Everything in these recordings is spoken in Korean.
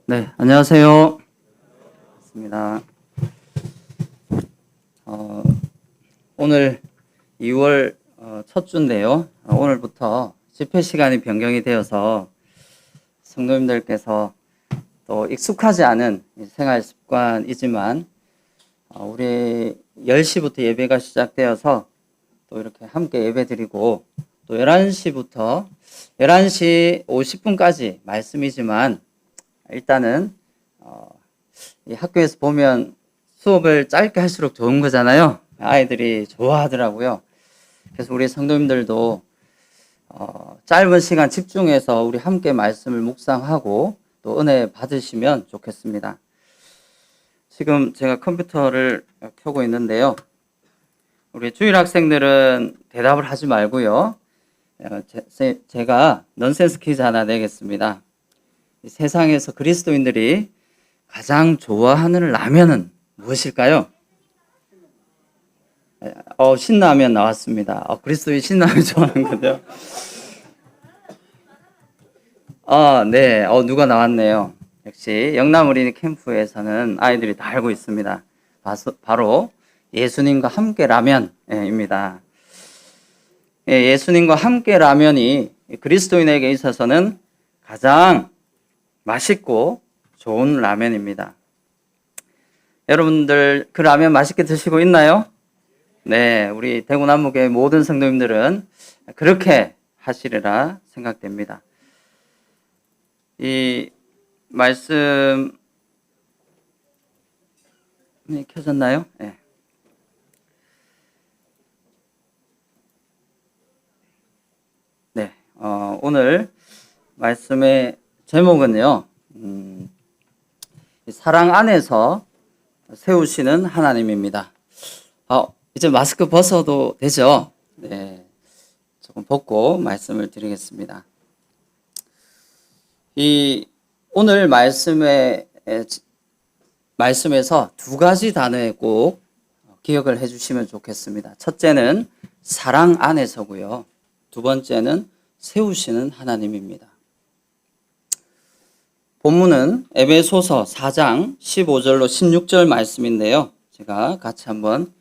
네, 안녕하세요. 반갑습니다. 오늘 2월 첫 주인데요. 오늘부터 집회 시간이 변경이 되어서 성도님들께서 또 익숙하지 않은 생활 습관이지만 우리 10시부터 예배가 시작되어서 또 이렇게 함께 예배 드리고 또 11시부터 11시 50분까지 말씀이지만 일단은 이 학교에서 보면 수업을 짧게 할수록 좋은 거잖아요. 아이들이 좋아하더라고요. 그래서 우리 성도님들도 짧은 시간 집중해서 우리 함께 말씀을 묵상하고 또 은혜 받으시면 좋겠습니다. 지금 제가 컴퓨터를 켜고 있는데요. 우리 주일 학생들은 대답을 하지 말고요. 제가 넌센스 퀴즈 하나 내겠습니다. 세상에서 그리스도인들이 가장 좋아하는 라면은 무엇일까요? 신라면 나왔습니다. 그리스도인 신라면 좋아하는 거죠? 네. 누가 나왔네요. 역시 영남어린이 캠프에서는 아이들이 다 알고 있습니다. 바로 예수님과 함께 라면입니다. 예수님과 함께 라면이 그리스도인에게 있어서는 가장 맛있고 좋은 라면입니다. 여러분들 그 라면 맛있게 드시고 있나요? 네, 우리 대구 남무교회 모든 성도님들은 그렇게 하시리라 생각됩니다. 이 말씀 켜졌나요? 네. 네, 오늘 말씀의 제목은요, 사랑 안에서 세우시는 하나님입니다. 이제 마스크 벗어도 되죠? 네, 조금 벗고 말씀을 드리겠습니다. 오늘 말씀에서 두 가지 단어에 꼭 기억을 해주시면 좋겠습니다. 첫째는 사랑 안에서고요. 두 번째는 세우시는 하나님입니다. 본문은 에베소서 4장 15절로 16절 말씀인데요. 제가 같이 한번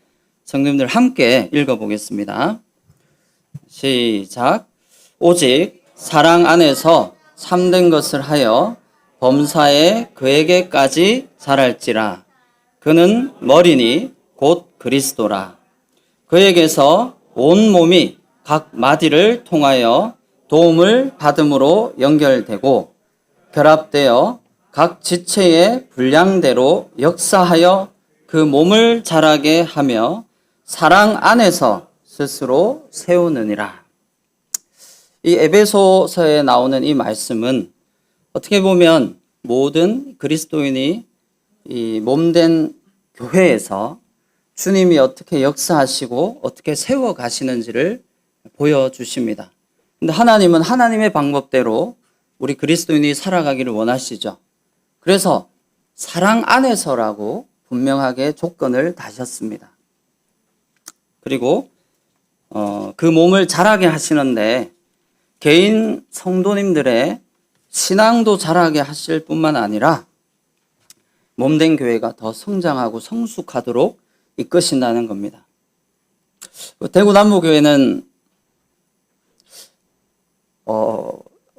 성도님들 함께 읽어보겠습니다. 시작. 오직 사랑 안에서 참된 것을 하여 범사에 그에게까지 자랄지라. 그는 머리니 곧 그리스도라. 그에게서 온 몸이 각 마디를 통하여 도움을 받음으로 연결되고 결합되어 각 지체의 분량대로 역사하여 그 몸을 자라게 하며 사랑 안에서 스스로 세우느니라. 이 에베소서에 나오는 이 말씀은 어떻게 보면 모든 그리스도인이 이 몸된 교회에서 주님이 어떻게 역사하시고 어떻게 세워 가시는지를 보여주십니다. 근데 하나님은 하나님의 방법대로 우리 그리스도인이 살아가기를 원하시죠. 그래서 사랑 안에서라고 분명하게 조건을 다셨습니다. 그리고 그 몸을 자라게 하시는데 개인 성도님들의 신앙도 자라게 하실 뿐만 아니라 몸된 교회가 더 성장하고 성숙하도록 이끄신다는 겁니다. 대구 남무교회는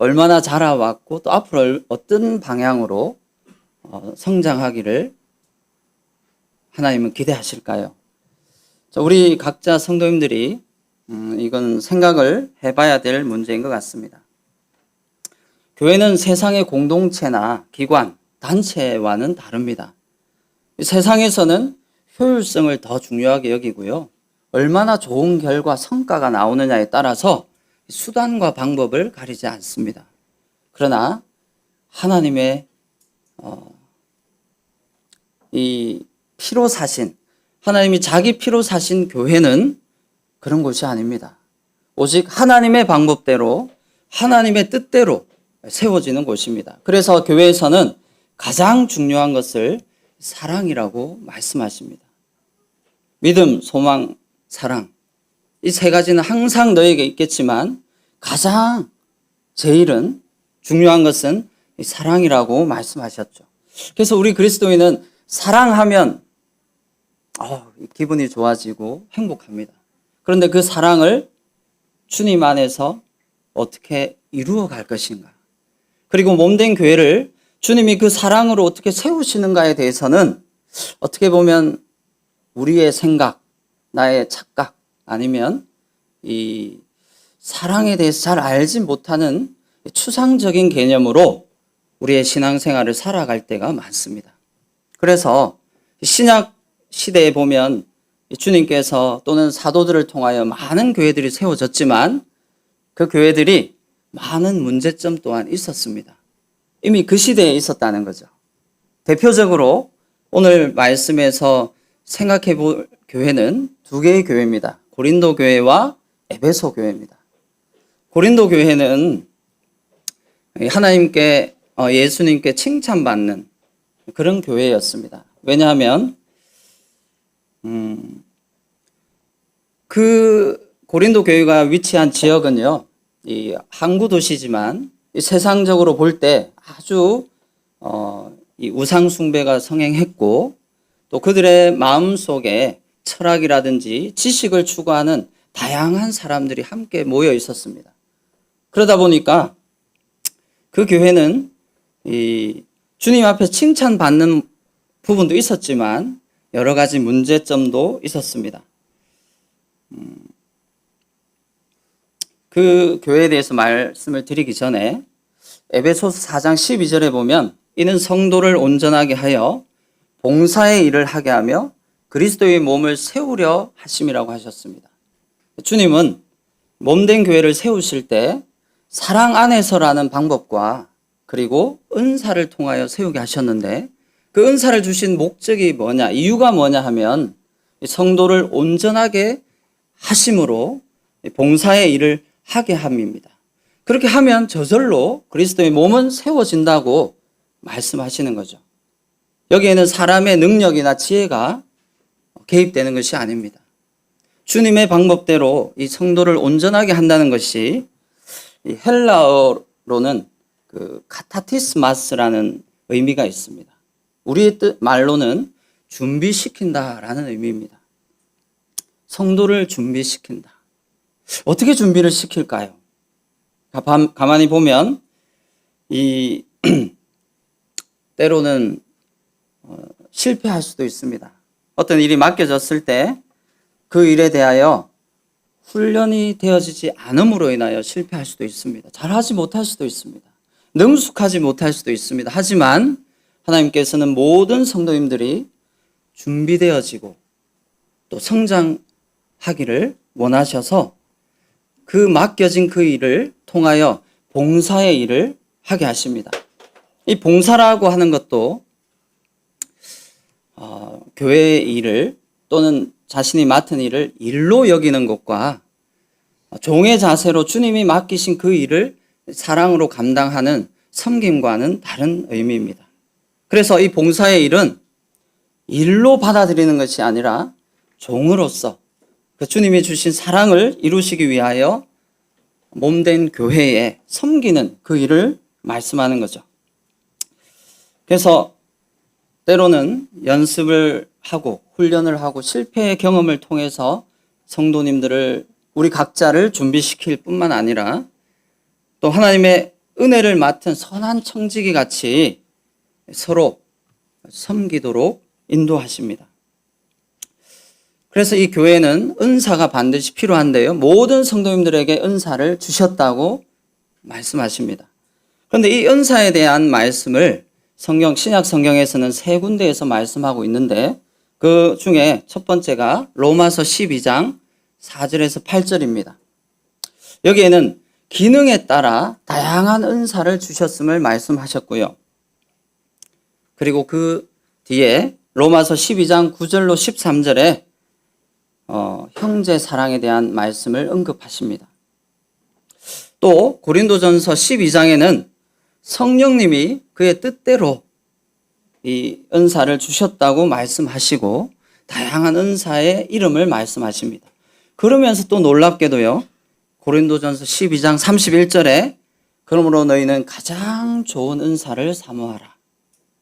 얼마나 자라왔고 또 앞으로 어떤 방향으로 성장하기를 하나님은 기대하실까요? 우리 각자 성도님들이 이건 생각을 해봐야 될 문제인 것 같습니다. 교회는 세상의 공동체나 기관, 단체와는 다릅니다. 세상에서는 효율성을 더 중요하게 여기고요. 얼마나 좋은 결과, 성과가 나오느냐에 따라서 수단과 방법을 가리지 않습니다. 그러나 하나님의 이 피로 사신, 하나님이 자기 피로 사신 교회는 그런 곳이 아닙니다. 오직 하나님의 방법대로 하나님의 뜻대로 세워지는 곳입니다. 그래서 교회에서는 가장 중요한 것을 사랑이라고 말씀하십니다. 믿음, 소망, 사랑. 이 세 가지는 항상 너에게 있겠지만 가장 제일은 중요한 것은 이 사랑이라고 말씀하셨죠. 그래서 우리 그리스도인은 사랑하면 기분이 좋아지고 행복합니다. 그런데 그 사랑을 주님 안에서 어떻게 이루어 갈 것인가? 그리고 몸된 교회를 주님이 그 사랑으로 어떻게 세우시는가에 대해서는 어떻게 보면 우리의 생각, 나의 착각, 아니면 이 사랑에 대해서 잘 알지 못하는 추상적인 개념으로 우리의 신앙생활을 살아갈 때가 많습니다. 그래서 신약 시대에 보면 주님께서 또는 사도들을 통하여 많은 교회들이 세워졌지만 그 교회들이 많은 문제점 또한 있었습니다. 이미 그 시대에 있었다는 거죠. 대표적으로 오늘 말씀에서 생각해 볼 교회는 두 개의 교회입니다. 고린도 교회와 에베소 교회입니다. 고린도 교회는 하나님께 예수님께 칭찬받는 그런 교회였습니다. 왜냐하면 그 고린도 교회가 위치한 지역은요, 이 항구 도시지만 세상적으로 볼 때 아주 이 우상 숭배가 성행했고 또 그들의 마음 속에 철학이라든지 지식을 추구하는 다양한 사람들이 함께 모여 있었습니다. 그러다 보니까 그 교회는 이 주님 앞에 칭찬받는 부분도 있었지만 여러 가지 문제점도 있었습니다. 그 교회에 대해서 말씀을 드리기 전에 에베소서 4장 12절에 보면 이는 성도를 온전하게 하여 봉사의 일을 하게 하며 그리스도의 몸을 세우려 하심이라고 하셨습니다. 주님은 몸된 교회를 세우실 때 사랑 안에서라는 방법과 그리고 은사를 통하여 세우게 하셨는데 그 은사를 주신 목적이 뭐냐, 이유가 뭐냐 하면 성도를 온전하게 하심으로 봉사의 일을 하게 함입니다. 그렇게 하면 저절로 그리스도의 몸은 세워진다고 말씀하시는 거죠. 여기에는 사람의 능력이나 지혜가 개입되는 것이 아닙니다. 주님의 방법대로 이 성도를 온전하게 한다는 것이 이 헬라어로는 그 카타티스마스라는 의미가 있습니다. 우리의 말로는 준비시킨다라는 의미입니다. 성도를 준비시킨다. 어떻게 준비를 시킬까요? 가만히 보면 이 때로는 실패할 수도 있습니다. 어떤 일이 맡겨졌을 때 그 일에 대하여 훈련이 되어지지 않음으로 인하여 실패할 수도 있습니다. 잘하지 못할 수도 있습니다. 능숙하지 못할 수도 있습니다. 하지만 하나님께서는 모든 성도님들이 준비되어지고 또 성장하기를 원하셔서 그 맡겨진 그 일을 통하여 봉사의 일을 하게 하십니다. 이 봉사라고 하는 것도 교회의 일을 또는 자신이 맡은 일을 일로 여기는 것과 종의 자세로 주님이 맡기신 그 일을 사랑으로 감당하는 섬김과는 다른 의미입니다. 그래서 이 봉사의 일은 일로 받아들이는 것이 아니라 종으로서 그 주님이 주신 사랑을 이루시기 위하여 몸된 교회에 섬기는 그 일을 말씀하는 거죠. 그래서 때로는 연습을 하고 훈련을 하고 실패의 경험을 통해서 성도님들을 우리 각자를 준비시킬 뿐만 아니라 또 하나님의 은혜를 맡은 선한 청지기 같이 서로 섬기도록 인도하십니다. 그래서 이 교회는 은사가 반드시 필요한데요. 모든 성도님들에게 은사를 주셨다고 말씀하십니다. 그런데 이 은사에 대한 말씀을 신약 성경에서는 세 군데에서 말씀하고 있는데 그 중에 첫 번째가 로마서 12장 4절에서 8절입니다. 여기에는 기능에 따라 다양한 은사를 주셨음을 말씀하셨고요. 그리고 그 뒤에 로마서 12장 9절로 13절에 형제 사랑에 대한 말씀을 언급하십니다. 또 고린도전서 12장에는 성령님이 그의 뜻대로 이 은사를 주셨다고 말씀하시고 다양한 은사의 이름을 말씀하십니다. 그러면서 또 놀랍게도요, 고린도전서 12장 31절에 그러므로 너희는 가장 좋은 은사를 사모하라.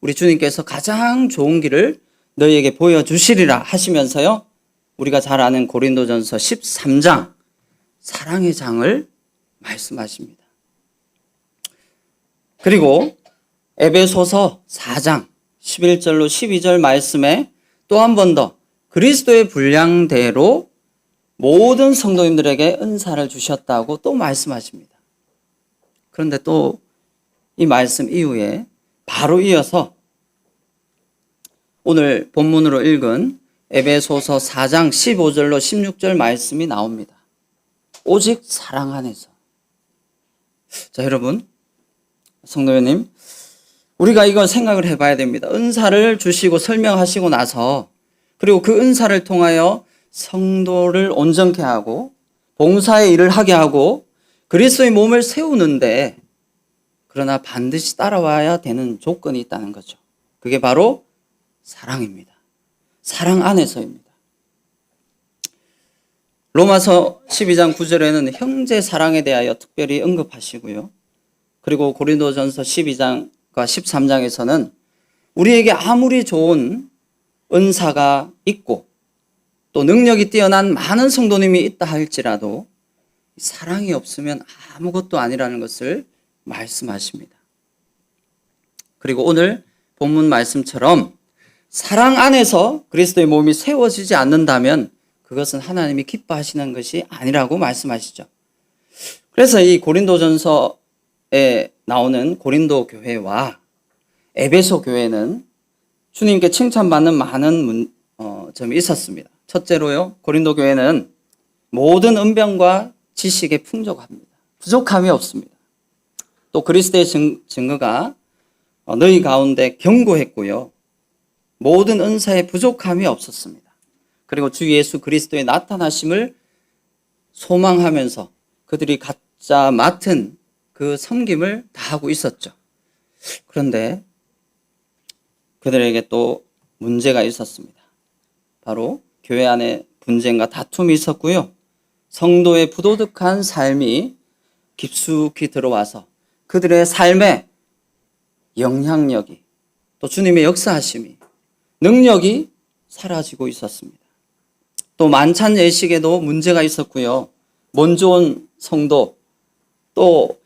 우리 주님께서 가장 좋은 길을 너희에게 보여주시리라 하시면서요, 우리가 잘 아는 고린도전서 13장 사랑의 장을 말씀하십니다. 그리고 에베소서 4장 11절로 12절 말씀에 또 한 번 더 그리스도의 분량대로 모든 성도님들에게 은사를 주셨다고 또 말씀하십니다. 그런데 또 이 말씀 이후에 바로 이어서 오늘 본문으로 읽은 에베소서 4장 15절로 16절 말씀이 나옵니다. 오직 사랑 안에서. 자, 여러분, 성도님, 우리가 이걸 생각을 해봐야 됩니다. 은사를 주시고 설명하시고 나서, 그리고 그 은사를 통하여 성도를 온전케 하고 봉사의 일을 하게 하고 그리스도의 몸을 세우는데, 그러나 반드시 따라와야 되는 조건이 있다는 거죠. 그게 바로 사랑입니다. 사랑 안에서입니다. 로마서 12장 9절에는 형제 사랑에 대하여 특별히 언급하시고요. 그리고 고린도전서 12장과 13장에서는 우리에게 아무리 좋은 은사가 있고 또 능력이 뛰어난 많은 성도님이 있다 할지라도 사랑이 없으면 아무것도 아니라는 것을 말씀하십니다. 그리고 오늘 본문 말씀처럼 사랑 안에서 그리스도의 몸이 세워지지 않는다면 그것은 하나님이 기뻐하시는 것이 아니라고 말씀하시죠. 그래서 이 고린도전서에 나오는 고린도 교회와 에베소 교회는 주님께 칭찬받는 많은 점이 있었습니다. 첫째로요, 고린도 교회는 모든 은병과 지식에 풍족합니다. 부족함이 없습니다. 또 그리스도의 증거가 너희 가운데 견고했고요, 모든 은사에 부족함이 없었습니다. 그리고 주 예수 그리스도의 나타나심을 소망하면서 그들이 각자 맡은 그 섬김을 다하고 있었죠. 그런데 그들에게 또 문제가 있었습니다. 바로 교회 안에 분쟁과 다툼이 있었고요, 성도의 부도덕한 삶이 깊숙이 들어와서 그들의 삶에 영향력이, 또 주님의 역사하심이, 능력이 사라지고 있었습니다. 또 만찬 예식에도 문제가 있었고요, 몸 좋은 성도, 또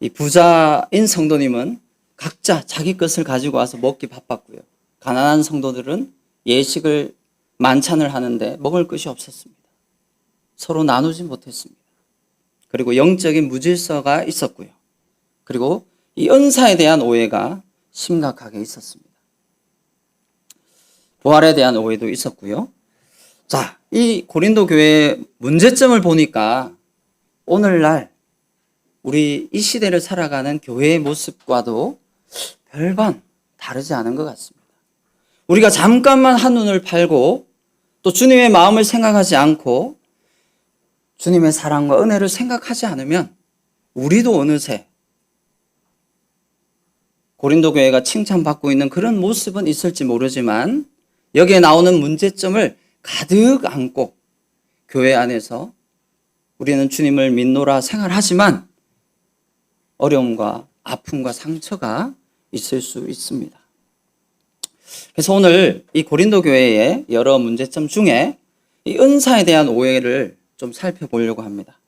이 부자인 성도님은 각자 자기 것을 가지고 와서 먹기 바빴고요, 가난한 성도들은 예식을 만찬을 하는데 먹을 것이 없었습니다. 서로 나누지 못했습니다. 그리고 영적인 무질서가 있었고요, 그리고 이 은사에 대한 오해가 심각하게 있었습니다. 부활에 대한 오해도 있었고요. 자, 이 고린도 교회의 문제점을 보니까 오늘날 우리 이 시대를 살아가는 교회의 모습과도 별반 다르지 않은 것 같습니다. 우리가 잠깐만 한눈을 팔고 또 주님의 마음을 생각하지 않고 주님의 사랑과 은혜를 생각하지 않으면 우리도 어느새 고린도 교회가 칭찬받고 있는 그런 모습은 있을지 모르지만 여기에 나오는 문제점을 가득 안고 교회 안에서 우리는 주님을 믿노라 생활하지만 어려움과 아픔과 상처가 있을 수 있습니다. 그래서 오늘 이 고린도 교회의 여러 문제점 중에 이 은사에 대한 오해를 좀 살펴보려고 합니다.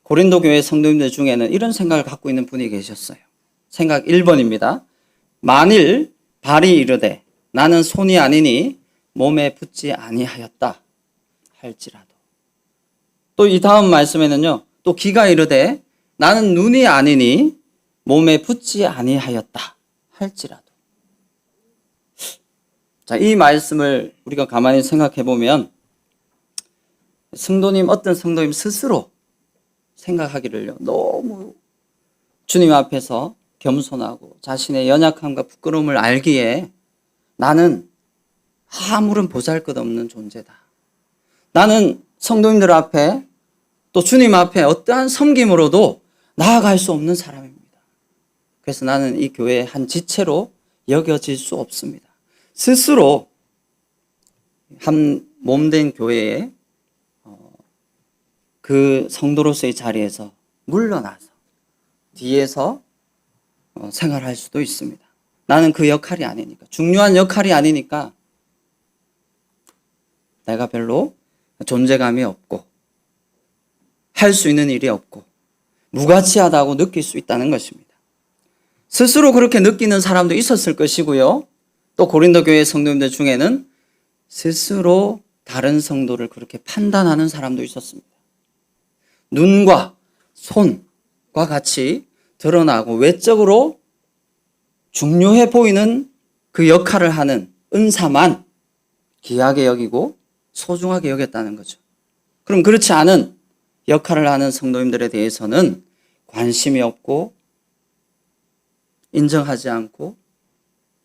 고린도 교회 성도님들 중에는 이런 생각을 갖고 있는 분이 계셨어요. 생각 1번입니다. 만일 발이 이르되 나는 손이 아니니 몸에 붙지 아니하였다 할지라도. 또 이 다음 말씀에는요, 또 귀가 이르되 나는 눈이 아니니 몸에 붙지 아니하였다 할지라도. 자, 이 말씀을 우리가 가만히 생각해 보면 어떤 성도님 스스로 생각하기를요, 너무 주님 앞에서 겸손하고 자신의 연약함과 부끄러움을 알기에 나는 아무런 보잘것없는 존재다. 나는 성도님들 앞에 또 주님 앞에 어떠한 섬김으로도 나아갈 수 없는 사람입니다. 그래서 나는 이 교회의 한 지체로 여겨질 수 없습니다. 스스로 한 몸된 교회에 그 성도로서의 자리에서 물러나서 뒤에서 생활할 수도 있습니다. 나는 그 역할이 아니니까, 중요한 역할이 아니니까 내가 별로 존재감이 없고 할 수 있는 일이 없고 무가치하다고 느낄 수 있다는 것입니다. 스스로 그렇게 느끼는 사람도 있었을 것이고요. 또 고린도 교회 성도님들 중에는 스스로 다른 성도를 그렇게 판단하는 사람도 있었습니다. 눈과 손과 같이 드러나고 외적으로 중요해 보이는 그 역할을 하는 은사만 귀하게 여기고 소중하게 여겼다는 거죠. 그럼 그렇지 않은 역할을 하는 성도님들에 대해서는 관심이 없고 인정하지 않고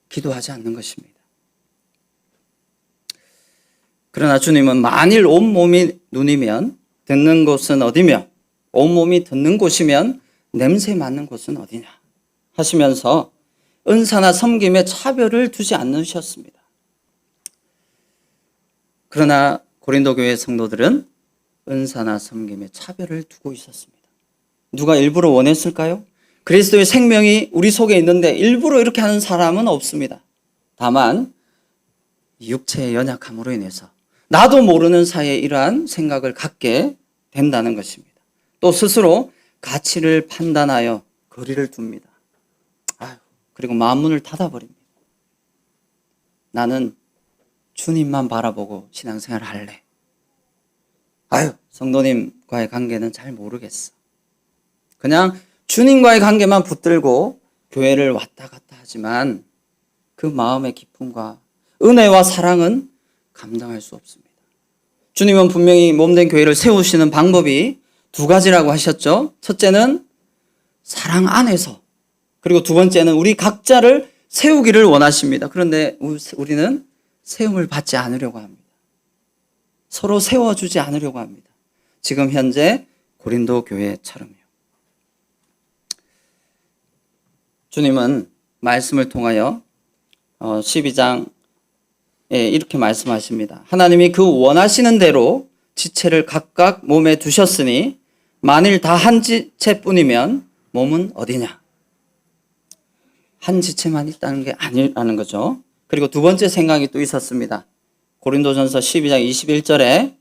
기도하지 않는 것입니다. 그러나 주님은 만일 온몸이 눈이면 듣는 곳은 어디며 온몸이 듣는 곳이면 냄새 맡는 곳은 어디냐 하시면서 은사나 섬김에 차별을 두지 않으셨습니다. 그러나 고린도 교회 성도들은 은사나 섬김에 차별을 두고 있었습니다. 누가 일부러 원했을까요? 그리스도의 생명이 우리 속에 있는데 일부러 이렇게 하는 사람은 없습니다. 다만 육체의 연약함으로 인해서 나도 모르는 사이에 이러한 생각을 갖게 된다는 것입니다. 또 스스로 가치를 판단하여 거리를 둡니다. 그리고 마음문을 닫아버립니다. 나는 주님만 바라보고 신앙생활을 할래. 성도님과의 관계는 잘 모르겠어. 그냥 주님과의 관계만 붙들고 교회를 왔다 갔다 하지만 그 마음의 기쁨과 은혜와 사랑은 감당할 수 없습니다. 주님은 분명히 몸된 교회를 세우시는 방법이 두 가지라고 하셨죠. 첫째는 사랑 안에서, 그리고 두 번째는 우리 각자를 세우기를 원하십니다. 그런데 우리는 세움을 받지 않으려고 합니다. 서로 세워주지 않으려고 합니다. 지금 현재 고린도 교회처럼요. 주님은 말씀을 통하여 12장에 이렇게 말씀하십니다. 하나님이 그 원하시는 대로 지체를 각각 몸에 두셨으니 만일 다 한 지체뿐이면 몸은 어디냐? 한 지체만 있다는 게 아니라는 거죠. 그리고 두 번째 생각이 또 있었습니다. 고린도전서 12장 21절에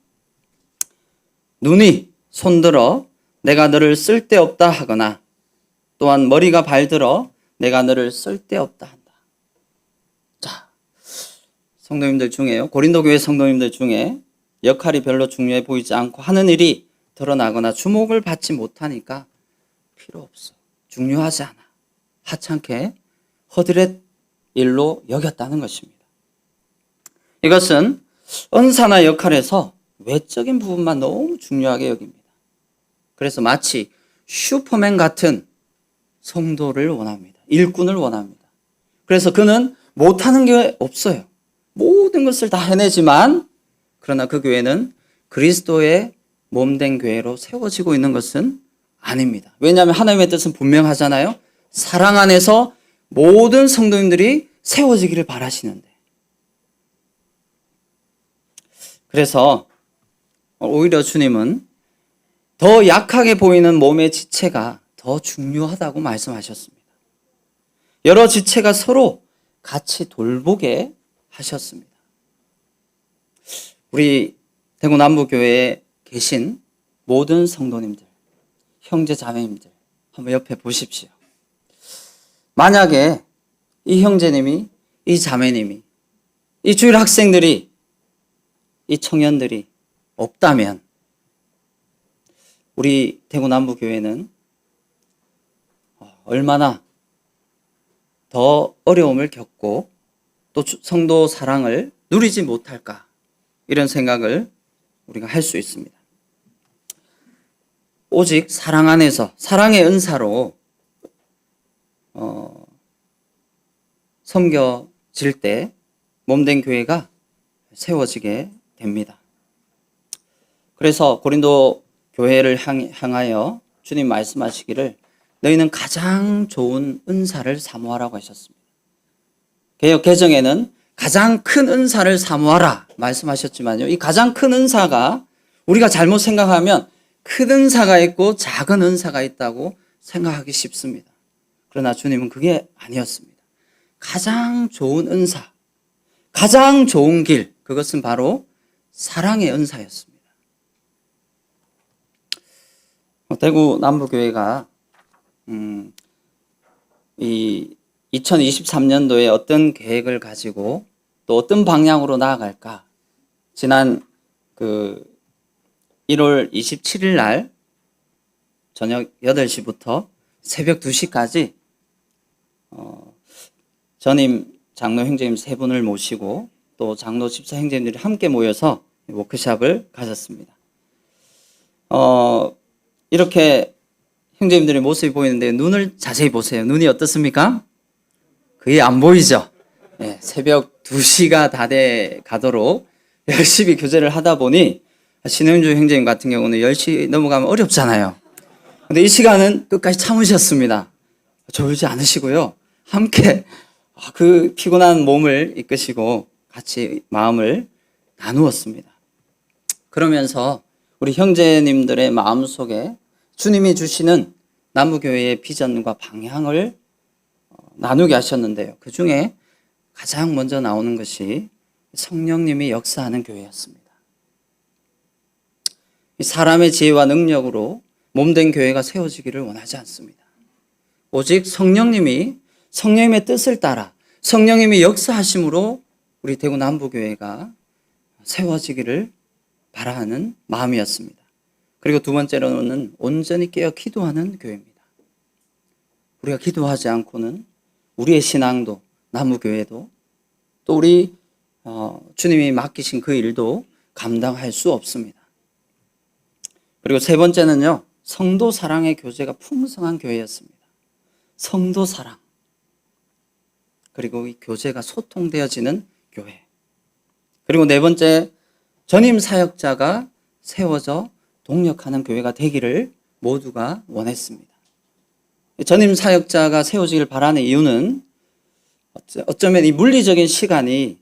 눈이 손들어 내가 너를 쓸데없다 하거나 또한 머리가 발들어 내가 너를 쓸데없다 한다. 자, 성도님들 중에요. 고린도 교회 성도님들 중에 역할이 별로 중요해 보이지 않고 하는 일이 드러나거나 주목을 받지 못하니까 필요 없어. 중요하지 않아. 하찮게 허드렛 일로 여겼다는 것입니다. 이것은 은사나 역할에서 외적인 부분만 너무 중요하게 여깁니다. 그래서 마치 슈퍼맨 같은 성도를 원합니다. 일꾼을 원합니다. 그래서 그는 못하는 게 없어요. 모든 것을 다 해내지만 그러나 그 교회는 그리스도의 몸된 교회로 세워지고 있는 것은 아닙니다. 왜냐하면 하나님의 뜻은 분명하잖아요. 사랑 안에서 모든 성도님들이 세워지기를 바라시는데. 그래서 오히려 주님은 더 약하게 보이는 몸의 지체가 더 중요하다고 말씀하셨습니다. 여러 지체가 서로 같이 돌보게 하셨습니다. 우리 대구 남부교회에 계신 모든 성도님들, 형제 자매님들 한번 옆에 보십시오. 만약에 이 형제님이, 이 자매님이, 이 주일 학생들이, 이 청년들이 없다면 우리 대구 남부교회는 얼마나 더 어려움을 겪고 또 성도 사랑을 누리지 못할까, 이런 생각을 우리가 할 수 있습니다. 오직 사랑 안에서 사랑의 은사로 섬겨질 때 몸된 교회가 세워지게 됩니다. 그래서 고린도 교회를 향하여 주님 말씀하시기를 너희는 가장 좋은 은사를 사모하라고 하셨습니다. 개역 개정에는 가장 큰 은사를 사모하라 말씀하셨지만요, 이 가장 큰 은사가 우리가 잘못 생각하면 큰 은사가 있고 작은 은사가 있다고 생각하기 쉽습니다. 그러나 주님은 그게 아니었습니다. 가장 좋은 은사, 가장 좋은 길, 그것은 바로 사랑의 은사였습니다. 대구 남부교회가 이 2023년도에 어떤 계획을 가지고 또 어떤 방향으로 나아갈까? 지난 1월 27일 날 저녁 8시부터 새벽 2시까지 전임 장로 형제님 3분을 모시고 또 장로 집사 형제님들이 함께 모여서 워크숍을 가졌습니다. 이렇게 형제님들의 모습이 보이는데 눈을 자세히 보세요. 눈이 어떻습니까? 거의 안 보이죠? 네, 새벽 2시가 다 돼 가도록 열심히 교제를 하다 보니 신영주 형제님 같은 경우는 10시 넘어가면 어렵잖아요. 근데 이 시간은 끝까지 참으셨습니다. 졸지 않으시고요. 함께 그 피곤한 몸을 이끄시고 같이 마음을 나누었습니다. 그러면서 우리 형제님들의 마음속에 주님이 주시는 남부교회의 비전과 방향을 나누게 하셨는데요. 그 중에 가장 먼저 나오는 것이 성령님이 역사하는 교회였습니다. 사람의 지혜와 능력으로 몸된 교회가 세워지기를 원하지 않습니다. 오직 성령님의 뜻을 따라 성령님이 역사하심으로 우리 대구 남부교회가 세워지기를 바라는 마음이었습니다. 그리고 두 번째로는 온전히 깨어 기도하는 교회입니다. 우리가 기도하지 않고는 우리의 신앙도 남부교회도 또 우리 주님이 맡기신 그 일도 감당할 수 없습니다. 그리고 세 번째는요, 성도 사랑의 교제가 풍성한 교회였습니다. 성도 사랑. 그리고 이 교제가 소통되어지는 교회. 그리고 네 번째, 전임 사역자가 세워져 동력하는 교회가 되기를 모두가 원했습니다. 전임 사역자가 세워지길 바라는 이유는 어쩌면 이 물리적인 시간이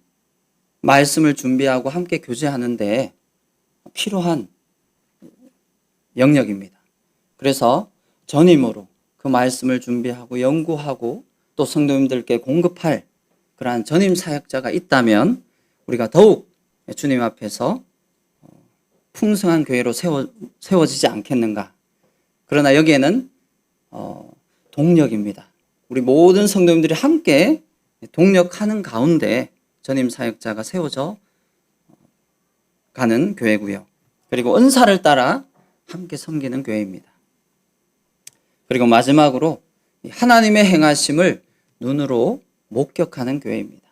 말씀을 준비하고 함께 교제하는데 필요한 영역입니다. 그래서 전임으로 그 말씀을 준비하고 연구하고 또 성도님들께 공급할 그러한 전임 사역자가 있다면 우리가 더욱 주님 앞에서 풍성한 교회로 세워지지 않겠는가. 그러나 여기에는 동력입니다. 우리 모든 성도님들이 함께 동력하는 가운데 전임 사역자가 세워져 가는 교회고요. 그리고 은사를 따라 함께 섬기는 교회입니다. 그리고 마지막으로 하나님의 행하심을 눈으로 목격하는 교회입니다.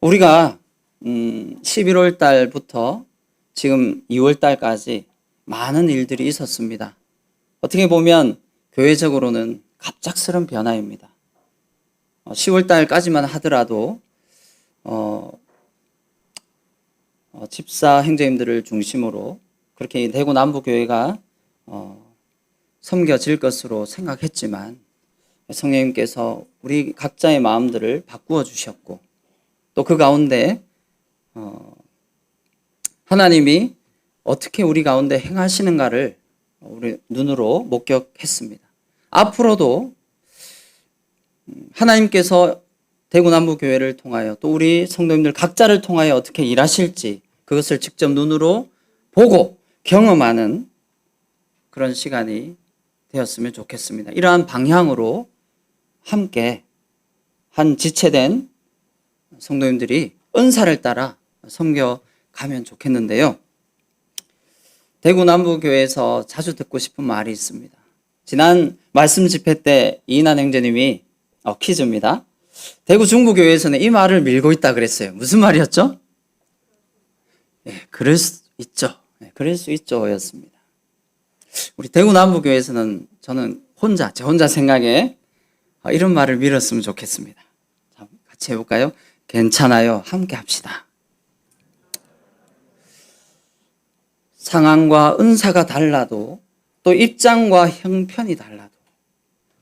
우리가 11월 달부터 지금 2월 달까지 많은 일들이 있었습니다. 어떻게 보면 교회적으로는 갑작스러운 변화입니다. 10월 달까지만 하더라도 집사 형제님들을 중심으로 그렇게 대구 남부교회가 섬겨질 것으로 생각했지만 성령님께서 우리 각자의 마음들을 바꾸어 주셨고 또 그 가운데 하나님이 어떻게 우리 가운데 행하시는가를 우리 눈으로 목격했습니다. 앞으로도 하나님께서 대구 남부교회를 통하여 또 우리 성도님들 각자를 통하여 어떻게 일하실지 그것을 직접 눈으로 보고 경험하는 그런 시간이 되었으면 좋겠습니다. 이러한 방향으로 함께 한 지체된 성도님들이 은사를 따라 섬겨가면 좋겠는데요. 대구 남부교회에서 자주 듣고 싶은 말이 있습니다. 지난 말씀 집회 때 이인한 형제님이 퀴즈입니다. 대구 중부교회에서는 이 말을 밀고 있다 그랬어요. 무슨 말이었죠? 그럴 수 있죠. 그럴 수 있죠 였습니다. 우리 대구 남부교회에서는 저는 제 혼자 생각에 이런 말을 밀었으면 좋겠습니다. 자, 같이 해볼까요? 괜찮아요. 함께 합시다. 상황과 은사가 달라도 또 입장과 형편이 달라도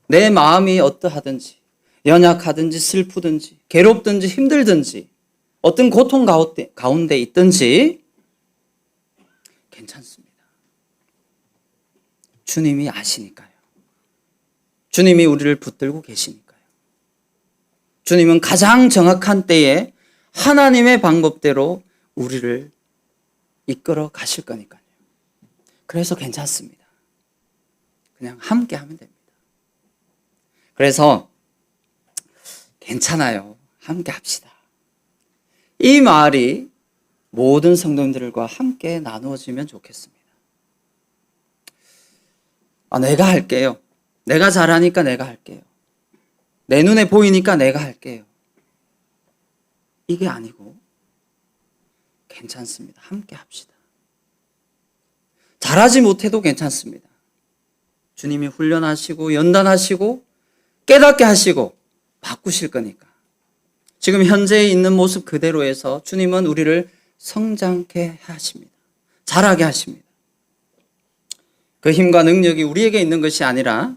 내 마음이 어떠하든지 연약하든지 슬프든지 괴롭든지 힘들든지 어떤 고통 가운데 있든지 괜찮습니다. 주님이 아시니까요. 주님이 우리를 붙들고 계시니까요. 주님은 가장 정확한 때에 하나님의 방법대로 우리를 이끌어 가실 거니까요. 그래서 괜찮습니다. 그냥 함께 하면 됩니다. 그래서 괜찮아요. 함께 합시다. 이 말이 모든 성도님들과 함께 나누어지면 좋겠습니다. 내가 할게요. 내가 잘하니까 내가 할게요. 내 눈에 보이니까 내가 할게요. 이게 아니고 괜찮습니다. 함께 합시다. 잘하지 못해도 괜찮습니다. 주님이 훈련하시고 연단하시고 깨닫게 하시고 바꾸실 거니까. 지금 현재 있는 모습 그대로에서 주님은 우리를 성장케 하십니다. 자라게 하십니다. 그 힘과 능력이 우리에게 있는 것이 아니라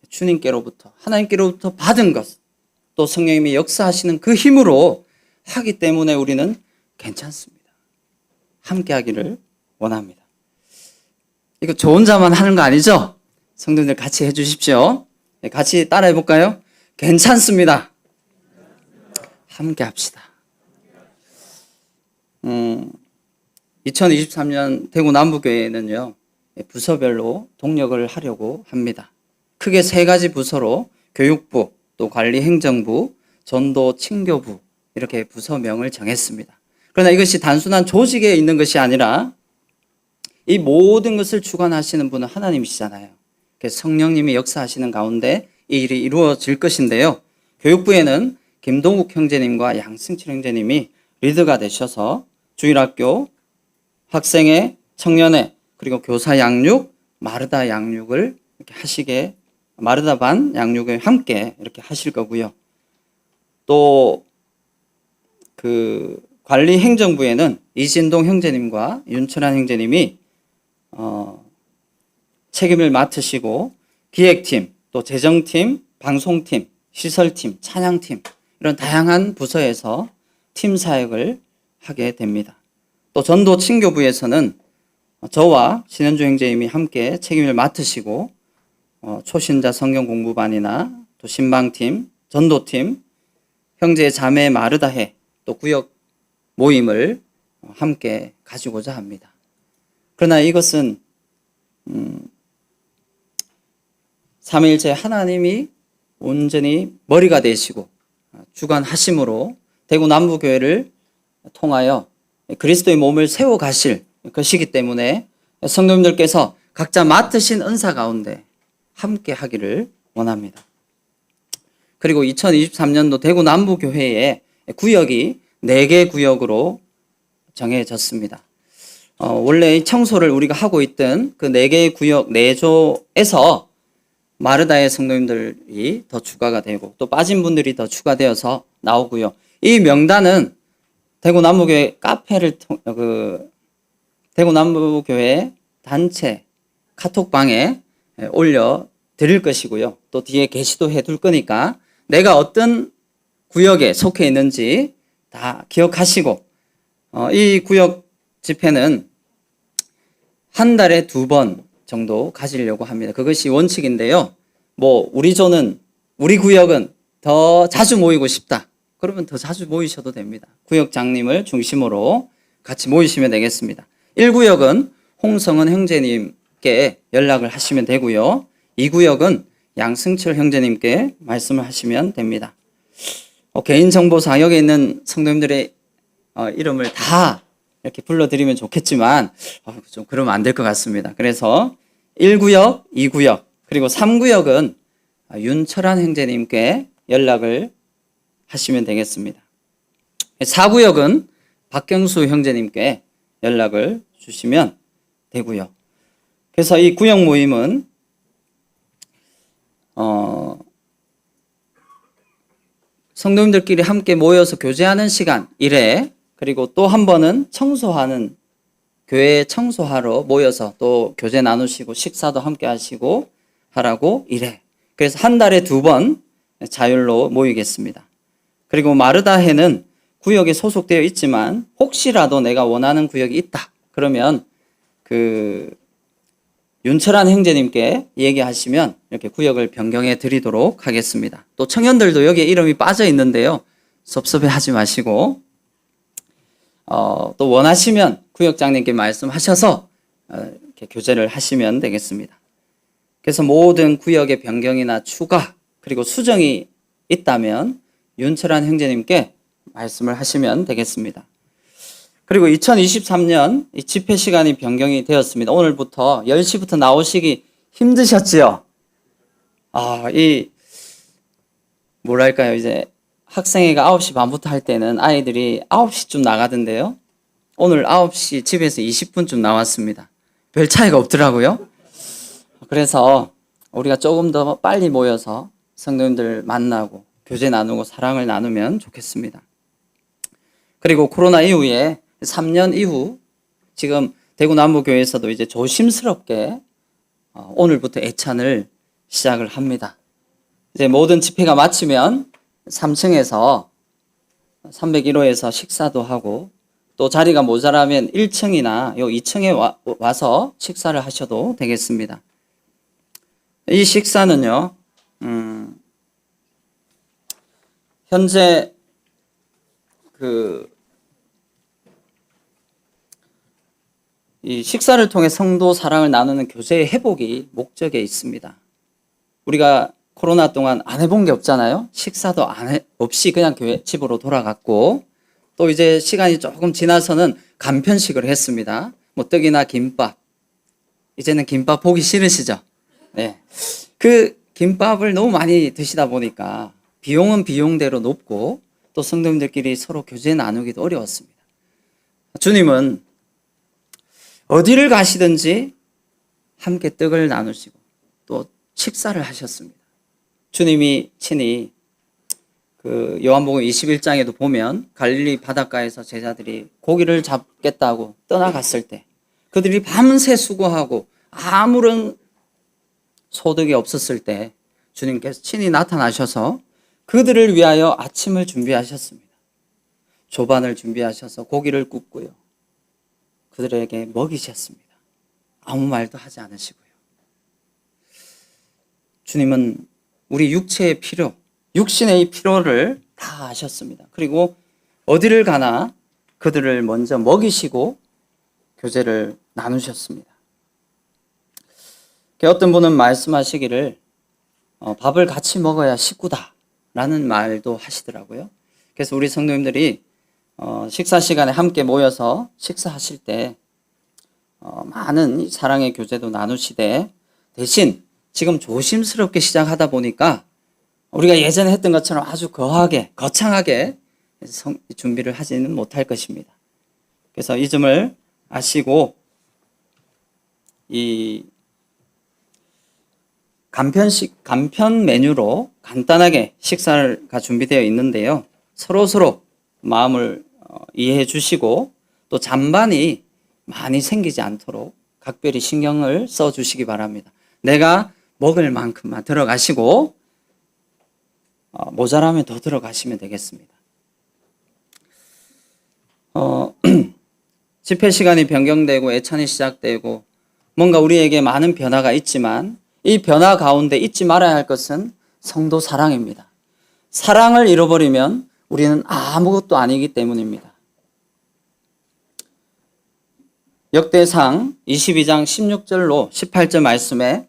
주님께로부터, 하나님께로부터 받은 것, 또 성령님이 역사하시는 그 힘으로 하기 때문에 우리는 괜찮습니다. 함께 하기를 원합니다. 이거 저 혼자만 하는 거 아니죠? 성도님들 같이 해주십시오. 같이 따라해 볼까요? 괜찮습니다. 함께 합시다. 2023년 대구 남부교회는요, 부서별로 동력을 하려고 합니다. 크게 3가지 부서로 교육부, 또 관리행정부, 전도 친교부 이렇게 부서명을 정했습니다. 그러나 이것이 단순한 조직에 있는 것이 아니라 이 모든 것을 주관하시는 분은 하나님이시잖아요. 그래서 성령님이 역사하시는 가운데 이 일이 이루어질 것인데요. 교육부에는 김동국 형제님과 양승철 형제님이 리더가 되셔서 주일학교, 학생회, 청년회, 그리고 교사 양육, 마르다 양육을 이렇게 하시게, 마르다 반 양육을 함께 이렇게 하실 거고요. 또 그 관리 행정부에는 이진동 형제님과 윤철환 형제님이 책임을 맡으시고 기획팀, 또 재정팀, 방송팀, 시설팀, 찬양팀 이런 다양한 부서에서 팀 사역을 하게 됩니다. 또 전도 친교부에서는 저와 신현주 형제님이 함께 책임을 맡으시고 초신자 성경 공부반이나 또 신방팀, 전도팀, 형제 자매 마르다회 또 구역 모임을 함께 가지고자 합니다. 그러나 이것은 삼위일체 하나님이 온전히 머리가 되시고 주관하심으로 대구 남부교회를 통하여 그리스도의 몸을 세워 가실 것이기 때문에 성도님들께서 각자 맡으신 은사 가운데 함께 하기를 원합니다. 그리고 2023년도 대구 남부교회의 구역이 4개 구역으로 정해졌습니다. 원래 청소를 우리가 하고 있던 그 4개의 구역 4조에서 마르다의 성도님들이 더 추가가 되고 또 빠진 분들이 더 추가되어서 나오고요. 이 명단은 대구 남부교회 카페를 대구 남부교회 단체 카톡방에 올려 드릴 것이고요. 또 뒤에 게시도 해둘 거니까 내가 어떤 구역에 속해 있는지 다 기억하시고 이 구역 집회는 한 달에 2번 정도 가지려고 합니다. 그것이 원칙인데요. 우리 구역은 더 자주 모이고 싶다. 그러면 더 자주 모이셔도 됩니다. 구역장님을 중심으로 같이 모이시면 되겠습니다. 1구역은 홍성은 형제님께 연락을 하시면 되고요. 2구역은 양승철 형제님께 말씀을 하시면 됩니다. 개인정보상 여기 있는 성도님들의 이름을 다 이렇게 불러드리면 좋겠지만 좀 그러면 안 될 것 같습니다. 그래서 1구역, 2구역, 그리고 3구역은 윤철환 형제님께 연락을 하시면 되겠습니다. 4구역은 박경수 형제님께 연락을 주시면 되고요. 그래서 이 구역 모임은 성도님들끼리 함께 모여서 교제하는 시간 1회, 그리고 또 한 번은 교회 청소하러 모여서 또 교제 나누시고 식사도 함께 하시고 하라고 1회. 그래서 한 달에 2번 자율로 모이겠습니다. 그리고 마르다회는 구역에 소속되어 있지만 혹시라도 내가 원하는 구역이 있다. 그러면 그 윤철한 형제님께 얘기하시면 이렇게 구역을 변경해 드리도록 하겠습니다. 또 청년들도 여기에 이름이 빠져 있는데요. 섭섭해 하지 마시고, 또 원하시면 구역장님께 말씀하셔서 이렇게 교제를 하시면 되겠습니다. 그래서 모든 구역의 변경이나 추가 그리고 수정이 있다면 윤철한 형제님께 말씀을 하시면 되겠습니다. 그리고 2023년 집회 시간이 변경이 되었습니다. 오늘부터 10시부터 나오시기 힘드셨지요? 뭐랄까요. 이제 학생회가 9시 반부터 할 때는 아이들이 9시쯤 나가던데요. 오늘 9시 집에서 20분쯤 나왔습니다. 별 차이가 없더라고요. 그래서 우리가 조금 더 빨리 모여서 성도님들 만나고 교제 나누고 사랑을 나누면 좋겠습니다. 그리고 코로나 이후에 3년 이후 지금 대구 남부교회에서도 이제 조심스럽게 오늘부터 애찬을 시작을 합니다. 이제 모든 집회가 마치면 3층에서 301호에서 식사도 하고 또 자리가 모자라면 1층이나 요 2층에 와서 식사를 하셔도 되겠습니다. 이 식사는요, 현재 이 식사를 통해 성도 사랑을 나누는 교제의 회복이 목적에 있습니다. 우리가 코로나 동안 안 해본 게 없잖아요. 식사도 없이 그냥 교회 집으로 돌아갔고, 또 이제 시간이 조금 지나서는 간편식을 했습니다. 뭐 떡이나 김밥. 이제는 김밥 보기 싫으시죠? 네. 그 김밥을 너무 많이 드시다 보니까 비용은 비용대로 높고 또 성도님들끼리 서로 교제 나누기도 어려웠습니다. 주님은 어디를 가시든지 함께 떡을 나누시고 또 식사를 하셨습니다. 주님이 친히 요한복음 21장에도 보면 갈릴리 바닷가에서 제자들이 고기를 잡겠다고 떠나갔을 때 그들이 밤새 수고하고 아무런 소득이 없었을 때 주님께서 친히 나타나셔서 그들을 위하여 아침을 준비하셨습니다. 조반을 준비하셔서 고기를 굽고요. 그들에게 먹이셨습니다. 아무 말도 하지 않으시고요. 주님은 우리 육체의 필요, 육신의 필요를 다 아셨습니다. 그리고 어디를 가나 그들을 먼저 먹이시고 교제를 나누셨습니다. 어떤 분은 말씀하시기를 밥을 같이 먹어야 식구다 라는 말도 하시더라고요. 그래서 우리 성도님들이 식사 시간에 함께 모여서 식사하실 때 많은 사랑의 교제도 나누시되 대신 지금 조심스럽게 시작하다 보니까 우리가 예전에 했던 것처럼 아주 거창하게 준비를 하지는 못할 것입니다. 그래서 이 점을 아시고 이 간편 메뉴로 간단하게 식사가 준비되어 있는데요. 서로 마음을 이해해 주시고 또 잔반이 많이 생기지 않도록 각별히 신경을 써 주시기 바랍니다. 내가 먹을 만큼만 들어가시고 모자라면 더 들어가시면 되겠습니다. 집회 시간이 변경되고 애찬이 시작되고 뭔가 우리에게 많은 변화가 있지만 이 변화 가운데 잊지 말아야 할 것은 성도 사랑입니다. 사랑을 잃어버리면 우리는 아무것도 아니기 때문입니다. 역대상 22장 16절로 18절 말씀에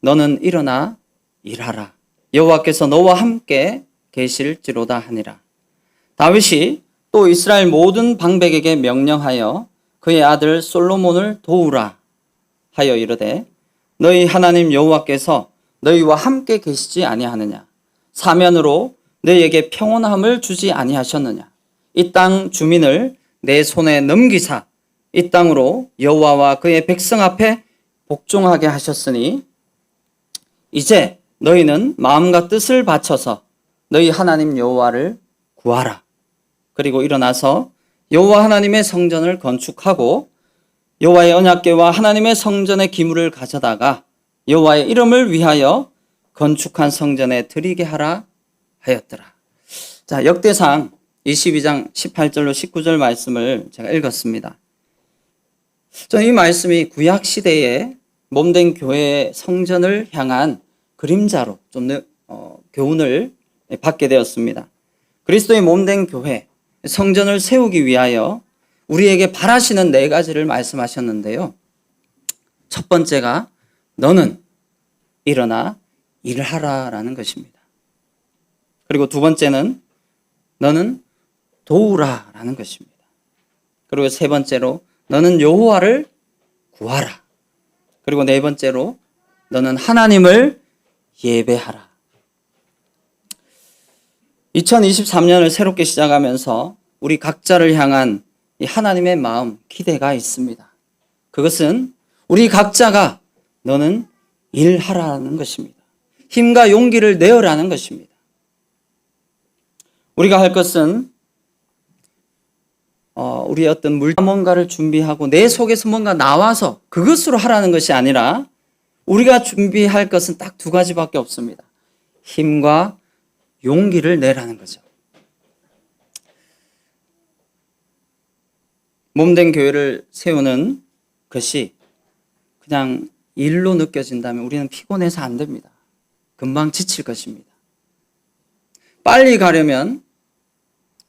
너는 일어나 일하라. 여호와께서 너와 함께 계실지로다 하니라. 다윗이 또 이스라엘 모든 방백에게 명령하여 그의 아들 솔로몬을 도우라 하여 이르되 너희 하나님 여호와께서 너희와 함께 계시지 아니하느냐. 사면으로 너희에게 평온함을 주지 아니하셨느냐. 이 땅 주민을 내 손에 넘기사 이 땅으로 여호와와 그의 백성 앞에 복종하게 하셨으니 이제 너희는 마음과 뜻을 바쳐서 너희 하나님 여호와를 구하라. 그리고 일어나서 여호와 하나님의 성전을 건축하고 여호와의 언약궤와 하나님의 성전의 기물을 가져다가 여호와의 이름을 위하여 건축한 성전에 드리게 하라 하였더라. 자, 역대상 22장 18절로 19절 말씀을 제가 읽었습니다. 저는 이 말씀이 구약 시대에 몸된 교회의 성전을 향한 그림자로 좀 교훈을 받게 되었습니다. 그리스도의 몸된 교회, 성전을 세우기 위하여 우리에게 바라시는 네 가지를 말씀하셨는데요. 첫 번째가 너는 일어나 일하라라는 것입니다. 그리고 두 번째는 너는 도우라라는 것입니다. 그리고 세 번째로 너는 여호와를 구하라. 그리고 네 번째로 너는 하나님을 예배하라. 2023년을 새롭게 시작하면서 우리 각자를 향한 이 하나님의 마음, 기대가 있습니다. 그것은 우리 각자가 너는 일하라는 것입니다. 힘과 용기를 내어라는 것입니다. 우리가 할 것은 우리의 어떤 뭔가를 준비하고 내 속에서 뭔가 나와서 그것으로 하라는 것이 아니라 우리가 준비할 것은 딱 두 가지밖에 없습니다. 힘과 용기를 내라는 거죠. 몸된 교회를 세우는 것이 그냥 일로 느껴진다면 우리는 피곤해서 안 됩니다. 금방 지칠 것입니다. 빨리 가려면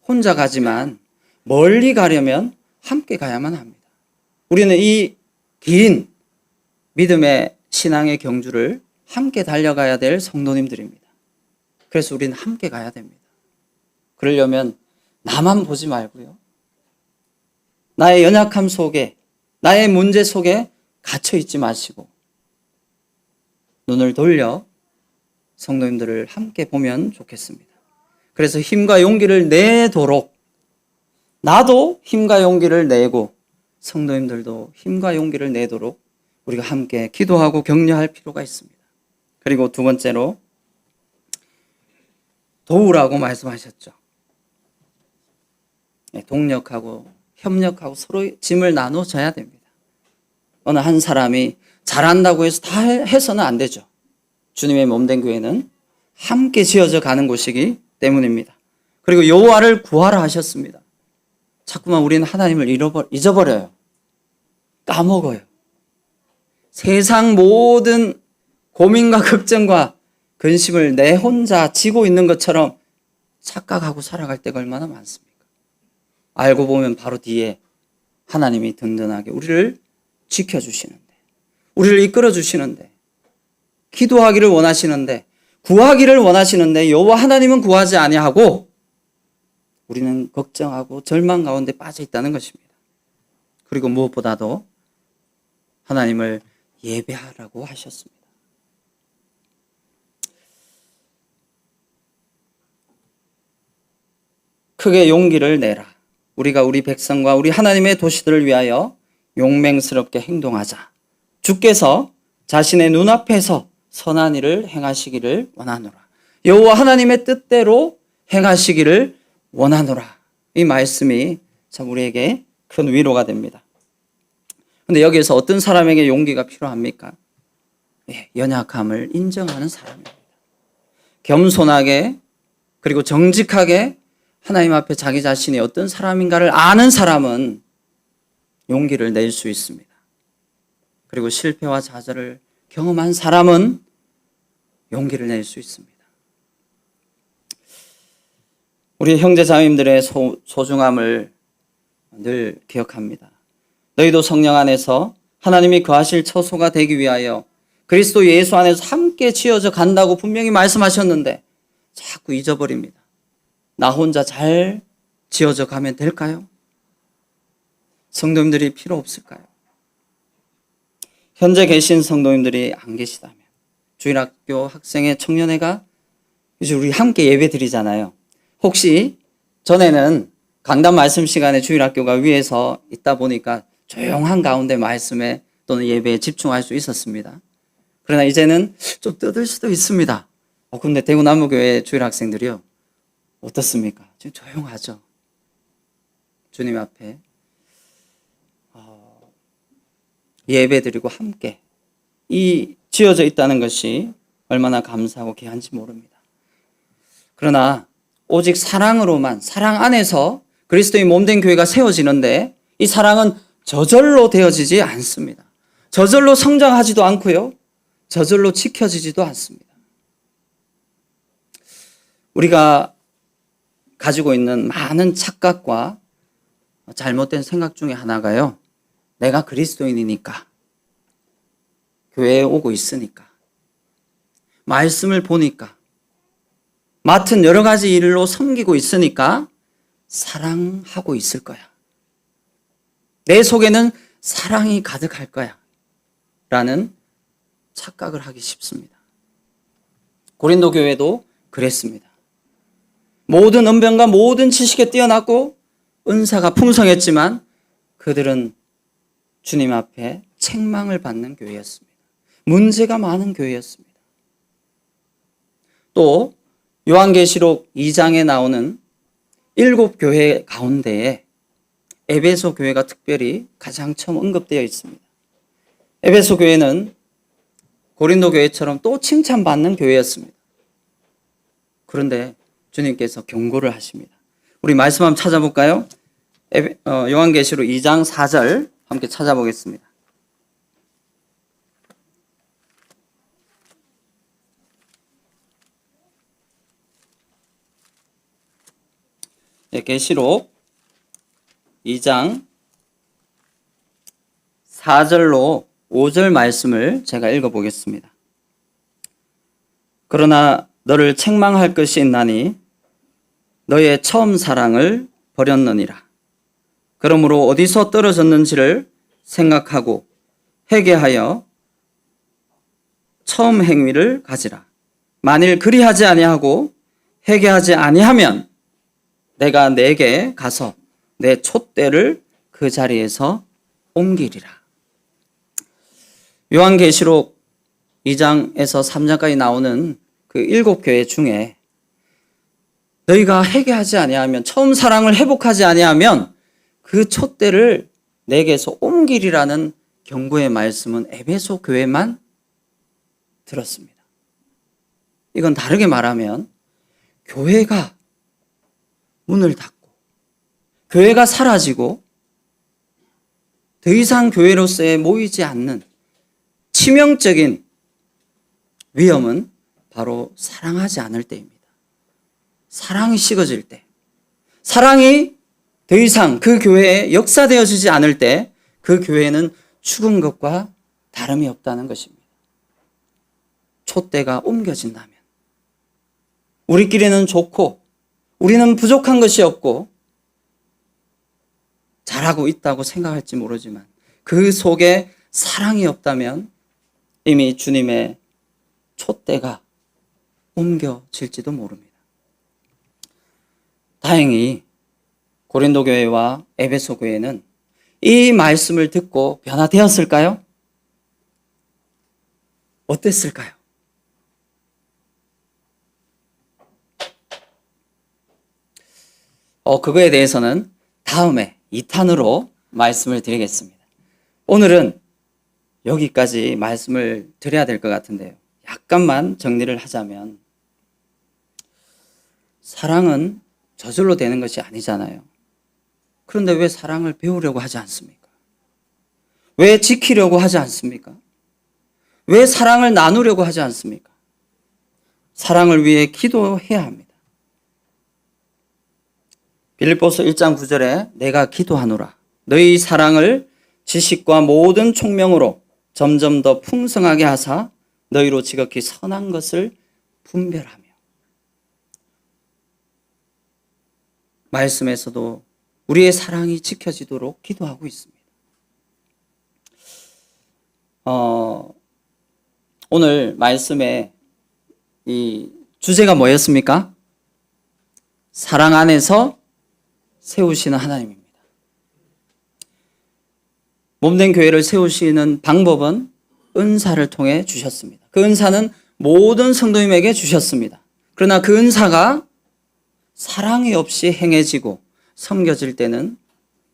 혼자 가지만 멀리 가려면 함께 가야만 합니다. 우리는 이 긴 믿음의 신앙의 경주를 함께 달려가야 될 성도님들입니다. 그래서 우리는 함께 가야 됩니다. 그러려면 나만 보지 말고요. 나의 연약함 속에, 나의 문제 속에 갇혀 있지 마시고 눈을 돌려 성도님들을 함께 보면 좋겠습니다. 그래서 힘과 용기를 내도록 나도 힘과 용기를 내고 성도님들도 힘과 용기를 내도록 우리가 함께 기도하고 격려할 필요가 있습니다. 그리고 두 번째로 도우라고 말씀하셨죠. 동력하고 협력하고 서로 짐을 나눠줘야 됩니다. 어느 한 사람이 잘한다고 해서 다 해서는 안 되죠. 주님의 몸된 교회는 함께 지어져 가는 곳이기 때문입니다. 그리고 여호와를 구하라 하셨습니다. 자꾸만 우리는 하나님을 잊어버려요. 까먹어요. 세상 모든 고민과 걱정과 근심을 내 혼자 지고 있는 것처럼 착각하고 살아갈 때가 얼마나 많습니까? 알고 보면 바로 뒤에 하나님이 든든하게 우리를 지켜주시는데, 우리를 이끌어주시는데, 기도하기를 원하시는데, 구하기를 원하시는데 여호와 하나님은 구하지 아니하고 우리는 걱정하고 절망 가운데 빠져 있다는 것입니다. 그리고 무엇보다도 하나님을 예배하라고 하셨습니다. 크게 용기를 내라. 우리가 우리 백성과 우리 하나님의 도시들을 위하여 용맹스럽게 행동하자. 주께서 자신의 눈앞에서 선한 일을 행하시기를 원하노라. 여호와 하나님의 뜻대로 행하시기를 원하노라. 이 말씀이 참 우리에게 큰 위로가 됩니다. 그런데 여기에서 어떤 사람에게 용기가 필요합니까? 연약함을 인정하는 사람입니다. 겸손하게 그리고 정직하게 하나님 앞에 자기 자신이 어떤 사람인가를 아는 사람은 용기를 낼 수 있습니다. 그리고 실패와 좌절을 경험한 사람은 용기를 낼 수 있습니다. 우리 형제 자매님들의 소중함을 늘 기억합니다. 너희도 성령 안에서 하나님이 거하실 처소가 되기 위하여 그리스도 예수 안에서 함께 지어져 간다고 분명히 말씀하셨는데 자꾸 잊어버립니다. 나 혼자 잘 지어져 가면 될까요? 성도님들이 필요 없을까요? 현재 계신 성도님들이 안 계시다면 주일학교 학생회 청년회가 이제 우리 함께 예배 드리잖아요. 혹시 전에는 강단 말씀 시간에 주일학교가 위에서 있다 보니까 조용한 가운데 말씀에 또는 예배에 집중할 수 있었습니다. 그러나 이제는 좀 떠들 수도 있습니다. 근데 대구남무교회 주일학생들이요. 어떻습니까? 지금 조용하죠. 주님 앞에 예배 드리고 함께 이 지어져 있다는 것이 얼마나 감사하고 귀한지 모릅니다. 그러나 오직 사랑으로만, 사랑 안에서 그리스도의 몸된 교회가 세워지는데 이 사랑은 저절로 되어지지 않습니다. 저절로 성장하지도 않고요. 저절로 지켜지지도 않습니다. 우리가 가지고 있는 많은 착각과 잘못된 생각 중에 하나가요. 내가 그리스도인이니까, 교회에 오고 있으니까, 말씀을 보니까, 맡은 여러 가지 일로 섬기고 있으니까 사랑하고 있을 거야. 내 속에는 사랑이 가득할 거야. 라는 착각을 하기 쉽습니다. 고린도 교회도 그랬습니다. 모든 언변과 모든 지식에 뛰어났고 은사가 풍성했지만 그들은 주님 앞에 책망을 받는 교회였습니다. 문제가 많은 교회였습니다. 또 요한계시록 2장에 나오는 7교회 가운데에 에베소 교회가 특별히 가장 처음 언급되어 있습니다. 에베소 교회는 고린도 교회처럼 또 칭찬받는 교회였습니다. 그런데 주님께서 경고를 하십니다. 우리 말씀 한번 찾아볼까요? 요한계시록 2장 4절 함께 찾아보겠습니다. 네, 계시록 2장 4절로 5절 말씀을 제가 읽어보겠습니다. 그러나 너를 책망할 것이 있나니 너의 처음 사랑을 버렸느니라. 그러므로 어디서 떨어졌는지를 생각하고 회개하여 처음 행위를 가지라. 만일 그리하지 아니하고 회개하지 아니하면 내가 내게 가서 내 촛대를 그 자리에서 옮기리라. 요한계시록 2장에서 3장까지 나오는 그 7교회 중에 너희가 회개하지 아니하면, 처음 사랑을 회복하지 아니하면 그 촛대를 내게서 옮기리라는 경고의 말씀은 에베소 교회만 들었습니다. 이건 다르게 말하면 교회가 문을 닫고 교회가 사라지고 더 이상 교회로서의 모이지 않는 치명적인 위험은 바로 사랑하지 않을 때입니다. 사랑이 식어질 때, 사랑이 더 이상 그 교회에 역사되어지지 않을 때 그 교회는 죽은 것과 다름이 없다는 것입니다. 촛대가 옮겨진다면 우리끼리는 좋고 우리는 부족한 것이 없고 잘하고 있다고 생각할지 모르지만 그 속에 사랑이 없다면 이미 주님의 촛대가 옮겨질지도 모릅니다. 다행히 고린도 교회와 에베소 교회는 이 말씀을 듣고 변화되었을까요? 어땠을까요? 그거에 대해서는 다음에 2탄으로 말씀을 드리겠습니다. 오늘은 여기까지 말씀을 드려야 될 것 같은데요. 약간만 정리를 하자면, 사랑은 저절로 되는 것이 아니잖아요. 그런데 왜 사랑을 배우려고 하지 않습니까? 왜 지키려고 하지 않습니까? 왜 사랑을 나누려고 하지 않습니까? 사랑을 위해 기도해야 합니다. 빌립보서 1장 9절에 내가 기도하노라. 너희 사랑을 지식과 모든 총명으로 점점 더 풍성하게 하사 너희로 지극히 선한 것을 분별하며. 말씀에서도 우리의 사랑이 지켜지도록 기도하고 있습니다. 오늘 말씀의 이 주제가 뭐였습니까? 사랑 안에서 세우시는 하나님입니다. 몸된 교회를 세우시는 방법은 은사를 통해 주셨습니다. 그 은사는 모든 성도님에게 주셨습니다. 그러나 그 은사가 사랑이 없이 행해지고 섬겨질 때는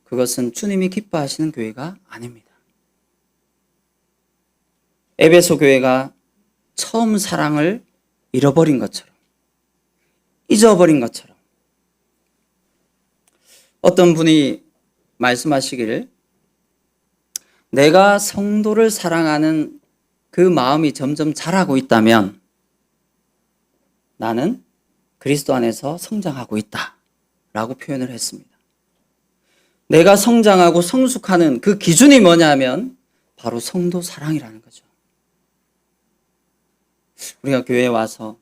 그것은 주님이 기뻐하시는 교회가 아닙니다. 에베소 교회가 처음 사랑을 잃어버린 것처럼, 잊어버린 것처럼, 어떤 분이 말씀하시기를 내가 성도를 사랑하는 그 마음이 점점 자라고 있다면 나는 그리스도 안에서 성장하고 있다 라고 표현을 했습니다. 내가 성장하고 성숙하는 그 기준이 뭐냐면 바로 성도 사랑이라는 거죠. 우리가 교회에 와서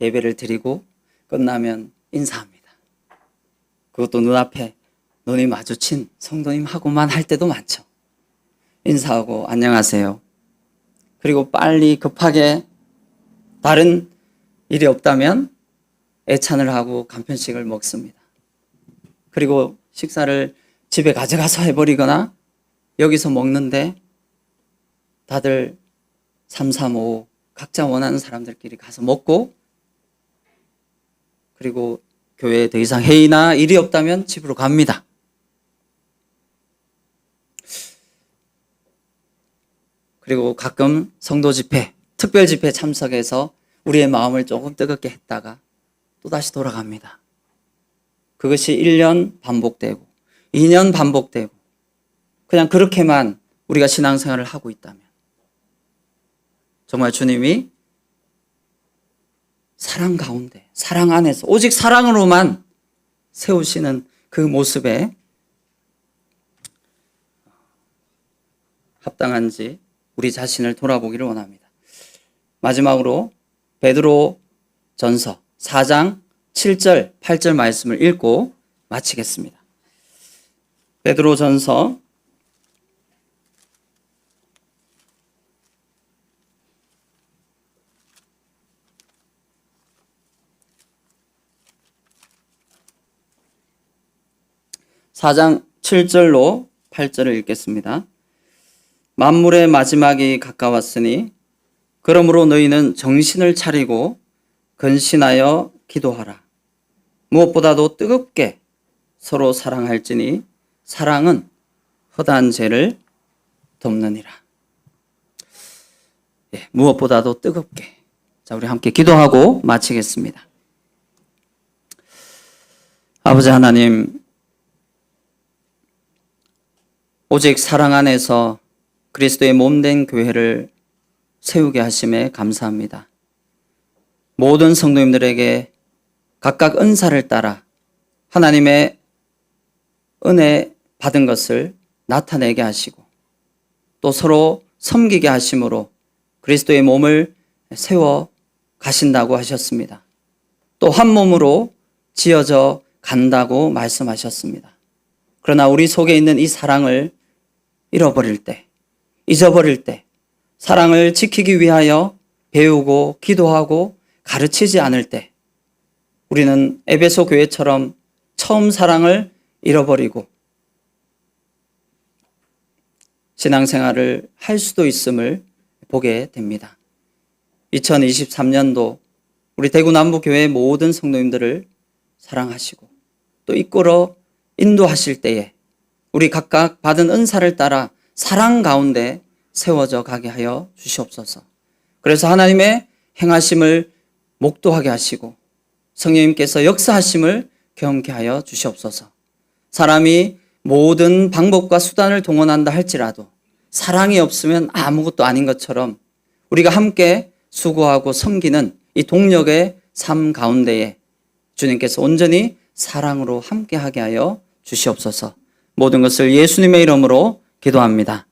예배를 드리고 끝나면 인사합니다. 그것도 눈앞에 눈이 마주친 성도님하고만 할 때도 많죠. 인사하고 안녕하세요. 그리고 빨리 급하게 다른 일이 없다면 애찬을 하고 간편식을 먹습니다. 그리고 식사를 집에 가져가서 해버리거나 여기서 먹는데 다들 3, 3, 5 각자 원하는 사람들끼리 가서 먹고 그리고 교회에 더 이상 회의나 일이 없다면 집으로 갑니다. 그리고 가끔 성도 집회, 특별 집회 참석해서 우리의 마음을 조금 뜨겁게 했다가 또다시 돌아갑니다. 그것이 1년 반복되고 2년 반복되고 그냥 그렇게만 우리가 신앙생활을 하고 있다면 정말 주님이 사랑 가운데, 사랑 안에서 오직 사랑으로만 세우시는 그 모습에 합당한지 우리 자신을 돌아보기를 원합니다. 마지막으로 베드로 전서 4장 7절, 8절 말씀을 읽고 마치겠습니다. 베드로 전서 4장 7절로 8절을 읽겠습니다. 만물의 마지막이 가까웠으니 그러므로 너희는 정신을 차리고 근신하여 기도하라. 무엇보다도 뜨겁게 서로 사랑할지니 사랑은 허다한 죄를 덮느니라. 무엇보다도 뜨겁게. 자, 우리 함께 기도하고 마치겠습니다. 아버지 하나님, 오직 사랑 안에서 그리스도의 몸된 교회를 세우게 하심에 감사합니다. 모든 성도님들에게 각각 은사를 따라 하나님의 은혜 받은 것을 나타내게 하시고 또 서로 섬기게 하심으로 그리스도의 몸을 세워 가신다고 하셨습니다. 또 한 몸으로 지어져 간다고 말씀하셨습니다. 그러나 우리 속에 있는 이 사랑을 잃어버릴 때, 잊어버릴 때 사랑을 지키기 위하여 배우고 기도하고 가르치지 않을 때 우리는 에베소 교회처럼 처음 사랑을 잃어버리고 신앙생활을 할 수도 있음을 보게 됩니다. 2023년도 우리 대구 남부교회 모든 성도님들을 사랑하시고 또 이끌어 인도하실 때에 우리 각각 받은 은사를 따라 사랑 가운데 세워져 가게 하여 주시옵소서. 그래서 하나님의 행하심을 목도하게 하시고 성령님께서 역사하심을 경험케 하여 주시옵소서. 사람이 모든 방법과 수단을 동원한다 할지라도 사랑이 없으면 아무것도 아닌 것처럼 우리가 함께 수고하고 섬기는 이 동력의 삶 가운데에 주님께서 온전히 사랑으로 함께하게 하여 주시옵소서. 모든 것을 예수님의 이름으로 기도합니다.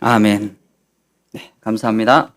아멘. 네, 감사합니다.